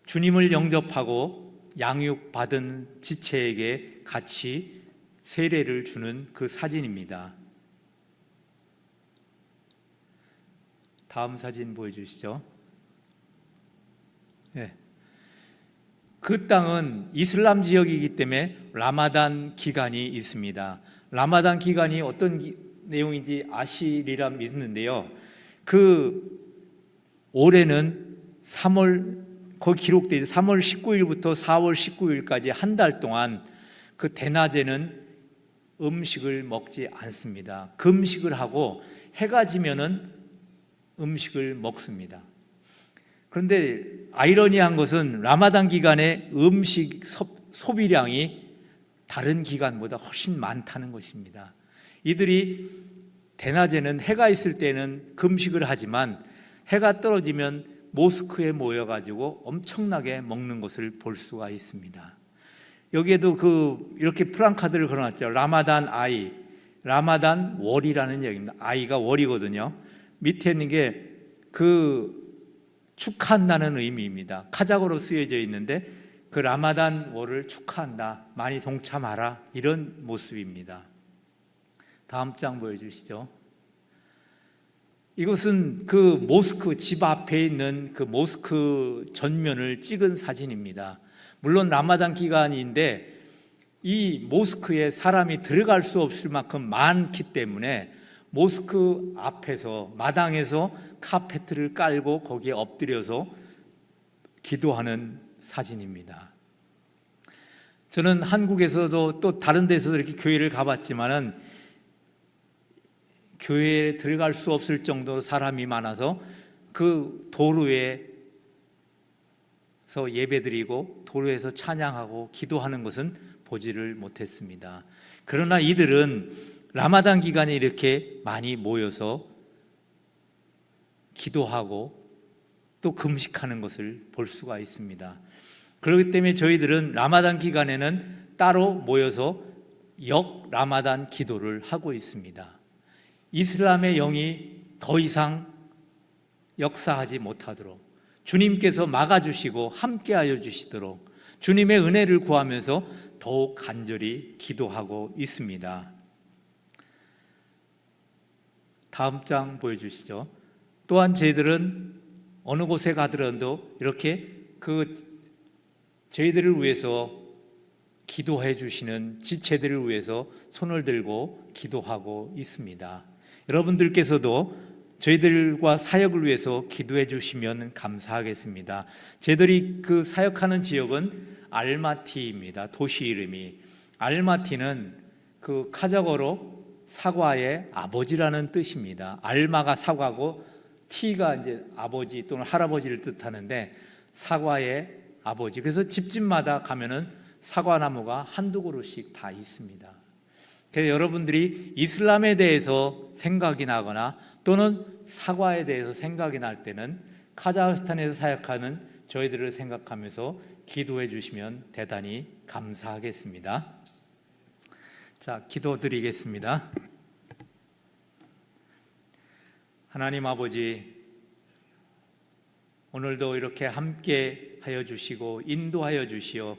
주님을 영접하고 양육받은 지체에게 같이 세례를 주는 그 사진입니다. 다음 사진 보여주시죠. 네. 그 땅은 이슬람 지역이기 때문에 라마단 기간이 있습니다. 라마단 기간이 어떤 내용인지 아시리라 믿는데요. 그 올해는 3월, 거기 기록되어 있어요. 3월 19일부터 4월 19일까지 한 달 동안 그 대낮에는 음식을 먹지 않습니다. 금식을 하고 해가 지면은 음식을 먹습니다. 그런데 아이러니한 것은 라마단 기간에 음식 소비량이 다른 기간보다 훨씬 많다는 것입니다. 이들이 대낮에는 해가 있을 때는 금식을 하지만 해가 떨어지면 모스크에 모여가지고 엄청나게 먹는 것을 볼 수가 있습니다. 여기에도 이렇게 플랜카드를 걸어놨죠. 라마단 아이, 라마단 월이라는 얘기입니다. 아이가 월이거든요. 밑에 있는 게 축하한다는 의미입니다. 카자흐어로 쓰여져 있는데 그 라마단 월을 축하한다, 많이 동참하라, 이런 모습입니다. 다음 장 보여주시죠. 이것은 그 모스크, 집 앞에 있는 그 모스크 전면을 찍은 사진입니다. 물론 라마단 기간인데 이 모스크에 사람이 들어갈 수 없을 만큼 많기 때문에 모스크 앞에서 마당에서 카페트를 깔고 거기에 엎드려서 기도하는 사진입니다. 저는 한국에서도 또 다른 데서도 이렇게 교회를 가봤지만은 교회에 들어갈 수 없을 정도로 사람이 많아서 그 도로에서 예배드리고 도로에서 찬양하고 기도하는 것은 보지를 못했습니다. 그러나 이들은 라마단 기간에 이렇게 많이 모여서 기도하고 또 금식하는 것을 볼 수가 있습니다. 그렇기 때문에 저희들은 라마단 기간에는 따로 모여서 라마단 기도를 하고 있습니다. 이슬람의 영이 더 이상 역사하지 못하도록 주님께서 막아주시고 함께하여 주시도록 주님의 은혜를 구하면서 더욱 간절히 기도하고 있습니다. 다음 장 보여주시죠. 또한 저희들은 어느 곳에 가더라도 이렇게 저희들을 위해서 기도해 주시는 지체들을 위해서 손을 들고 기도하고 있습니다. 여러분들께서도 저희들과 사역을 위해서 기도해 주시면 감사하겠습니다. 저희들이 그 사역하는 지역은 알마티입니다. 도시 이름이. 알마티는 그 카자거로 사과의 아버지라는 뜻입니다. 알마가 사과고 티가 이제 아버지 또는 할아버지를 뜻하는데 사과의 아버지. 그래서 집집마다 가면은 사과나무가 한두 그루씩 다 있습니다. 그래서 여러분들이 이슬람에 대해서 생각이 나거나 또는 사과에 대해서 생각이 날 때는 카자흐스탄에서 사역하는 저희들을 생각하면서 기도해 주시면 대단히 감사하겠습니다. 자, 기도드리겠습니다. 하나님 아버지, 오늘도 이렇게 함께 하여 주시고 인도하여 주시어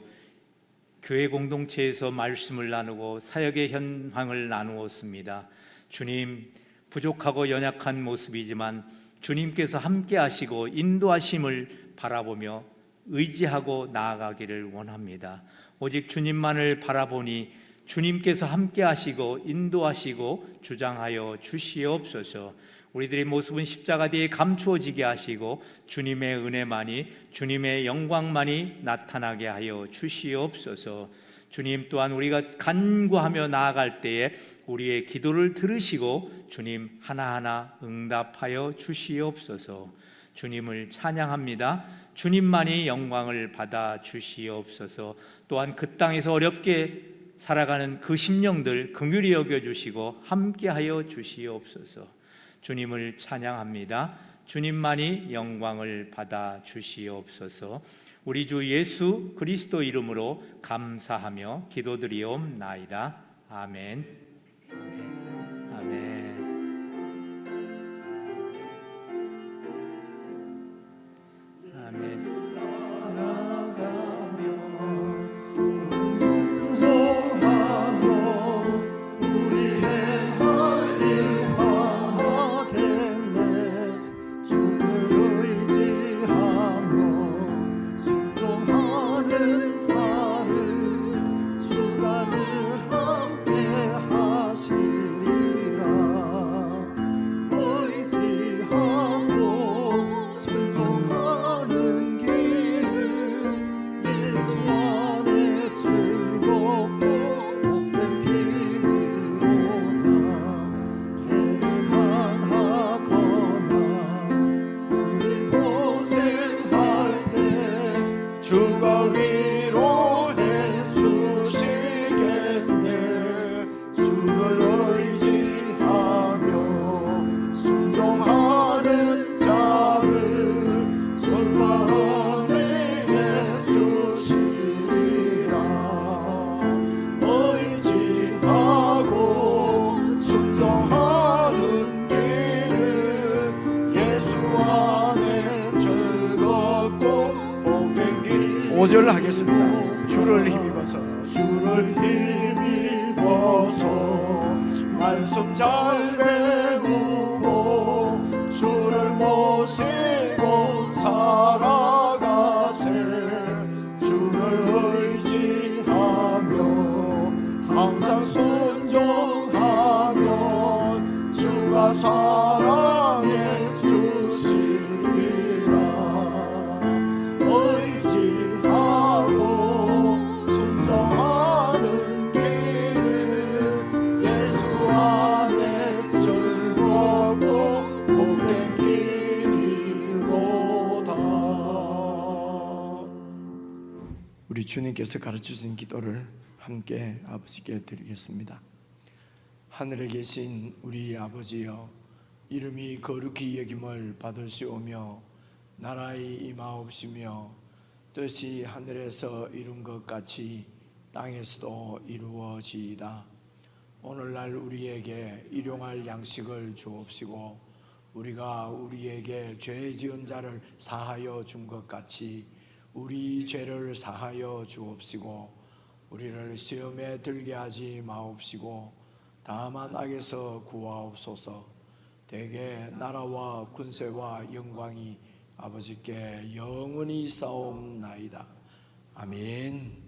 교회 공동체에서 말씀을 나누고 사역의 현황을 나누었습니다. 주님, 부족하고 연약한 모습이지만 주님께서 함께 하시고 인도하심을 바라보며 의지하고 나아가기를 원합니다. 오직 주님만을 바라보니 주님께서 함께 하시고 인도하시고 주장하여 주시옵소서. 우리들의 모습은 십자가 뒤에 감추어지게 하시고 주님의 은혜만이, 주님의 영광만이 나타나게 하여 주시옵소서. 주님, 또한 우리가 간구하며 나아갈 때에 우리의 기도를 들으시고 주님 하나하나 응답하여 주시옵소서. 주님을 찬양합니다. 주님만이 영광을 받아 주시옵소서. 또한 그 땅에서 어렵게 살아가는 그 심령들 긍휼히 여겨주시고 함께하여 주시옵소서. 주님을 찬양합니다. 주님만이 영광을 받아 주시옵소서. 우리 주 예수 그리스도 이름으로 감사하며 기도드리옵나이다. 아멘. 아멘. 아멘. 주가 위로해 주시겠네. 주를 의지하며 순종하는 자를 주가 은혜해 주시리라. 의지하고 순종하는 길은 예수 안에 즐겁고 5절 하겠습니다. 주를 힘입어서 말씀 잘 배우고 주를 모시고 살아가세. 주를 의지하며 항상 순종하면 주가 사랑해 주시리라. 의지하고 순종하는 길은 예수 안에 즐겁고 복된 길이로다. 우리 주님께서 가르쳐주신 기도를 함께 아버지께 드리겠습니다. 하늘에 계신 우리 아버지여, 이름이 거룩히 여김을 받으시오며 나라의 임하옵시며 뜻이 하늘에서 이룬 것 같이 땅에서도 이루어지이다. 오늘날 우리에게 일용할 양식을 주옵시고 우리가 우리에게 죄 지은 자를 사하여 준 것 같이 우리 죄를 사하여 주옵시고 우리를 시험에 들게 하지 마옵시고 다만 악에서 구하옵소서. 대개 나라와 군세와 영광이 아버지께 영원히 싸움나이다. 아멘.